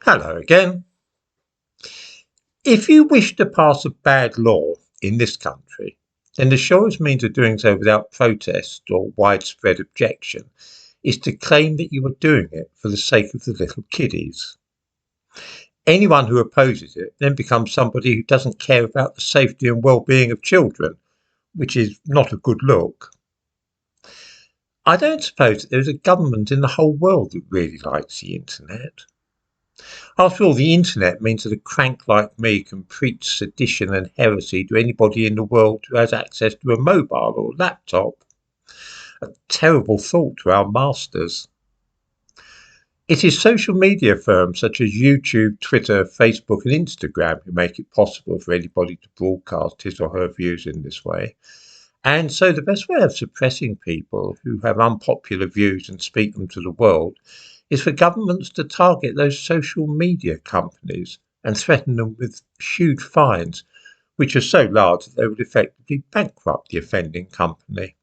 Hello again. If you wish to pass a bad law in this country, then the surest means of doing so without protest or widespread objection is to claim that you are doing it for the sake of the little kiddies. Anyone who opposes it then becomes somebody who doesn't care about the safety and well-being of children, which is not a good look. I don't suppose that there's a government in the whole world that really likes the internet. After all, the internet means that a crank like me can preach sedition and heresy to anybody in the world who has access to a mobile or laptop. A terrible thought to our masters. It is social media firms such as YouTube, Twitter, Facebook and Instagram who make it possible for anybody to broadcast his or her views in this way. And so the best way of suppressing people who have unpopular views and speak them to the world is for governments to target those social media companies and threaten them with huge fines, which are so large that they would effectively bankrupt the offending company.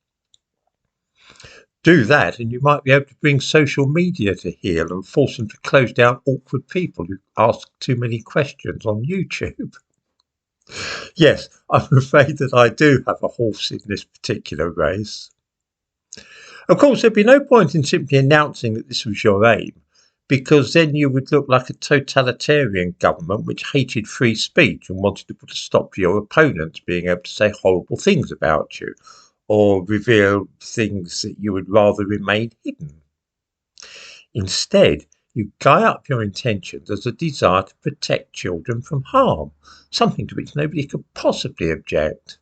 Do that and you might be able to bring social media to heel and force them to close down awkward people who ask too many questions on YouTube. Yes, I'm afraid that I do have a horse in this particular race. Of course, there'd be no point in simply announcing that this was your aim, because then you would look like a totalitarian government which hated free speech and wanted to put a stop to your opponents being able to say horrible things about you, or reveal things that you would rather remain hidden. Instead, you guy up your intentions as a desire to protect children from harm, something to which nobody could possibly object.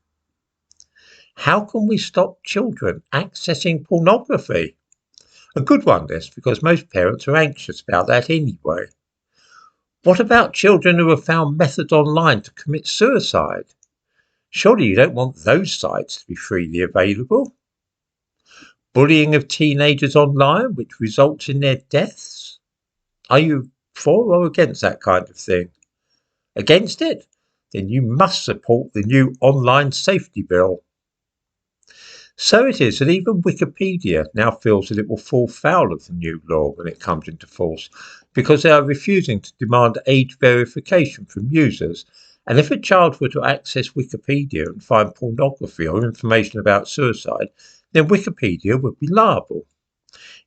How can we stop children accessing pornography? A good one, this, because most parents are anxious about that anyway. What about children who have found methods online to commit suicide? Surely you don't want those sites to be freely available. Bullying of teenagers online, which results in their deaths? Are you for or against that kind of thing? Against it? Then you must support the new online safety bill. So it is that even Wikipedia now feels that it will fall foul of the new law when it comes into force, because they are refusing to demand age verification from users. And if a child were to access Wikipedia and find pornography or information about suicide, then Wikipedia would be liable.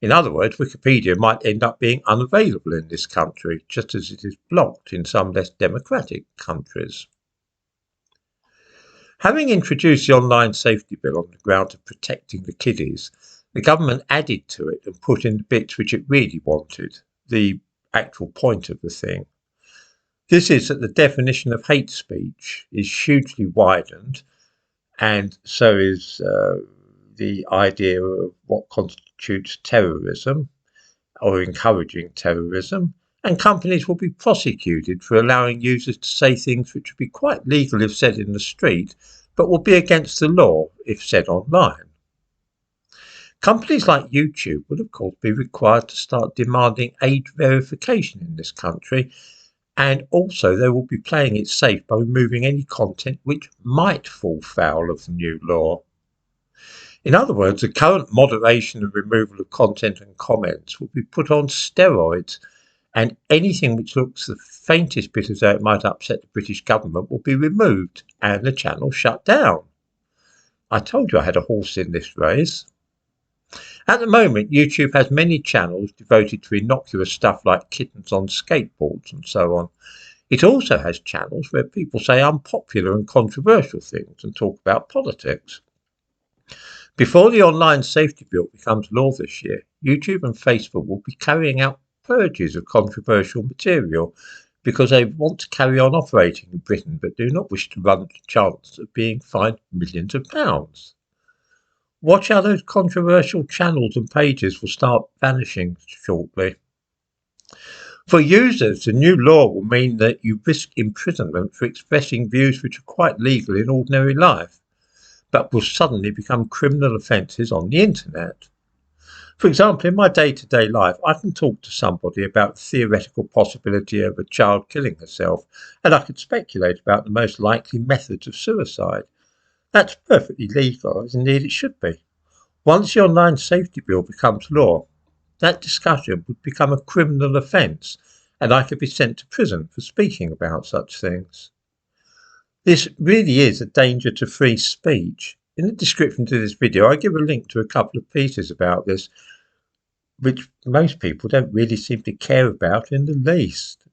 In other words, Wikipedia might end up being unavailable in this country, just as it is blocked in some less democratic countries. Having introduced the online safety bill on the ground of protecting the kiddies, the government added to it and put in the bits which it really wanted, the actual point of the thing. This is that the definition of hate speech is hugely widened, and so is the idea of what constitutes terrorism or encouraging terrorism, and companies will be prosecuted for allowing users to say things which would be quite legal if said in the street, but will be against the law if said online. Companies like YouTube will of course be required to start demanding age verification in this country, and also they will be playing it safe by removing any content which might fall foul of the new law. In other words, the current moderation and removal of content and comments will be put on steroids, and anything which looks the faintest bit as though it might upset the British government will be removed and the channel shut down. I told you I had a horse in this race. At the moment, YouTube has many channels devoted to innocuous stuff like kittens on skateboards and so on. It also has channels where people say unpopular and controversial things and talk about politics. Before the online safety bill becomes law this year, YouTube and Facebook will be carrying out purges of controversial material because they want to carry on operating in Britain but do not wish to run the chance of being fined millions of pounds. Watch how those controversial channels and pages will start vanishing shortly. For users, the new law will mean that you risk imprisonment for expressing views which are quite legal in ordinary life, but will suddenly become criminal offences on the internet. For example, in my day-to-day life, I can talk to somebody about the theoretical possibility of a child killing herself, and I could speculate about the most likely methods of suicide. That's perfectly legal, as indeed it should be. Once the online safety bill becomes law, that discussion would become a criminal offence, and I could be sent to prison for speaking about such things. This really is a danger to free speech. In the description to this video, I give a link to a couple of pieces about this, which most people don't really seem to care about in the least.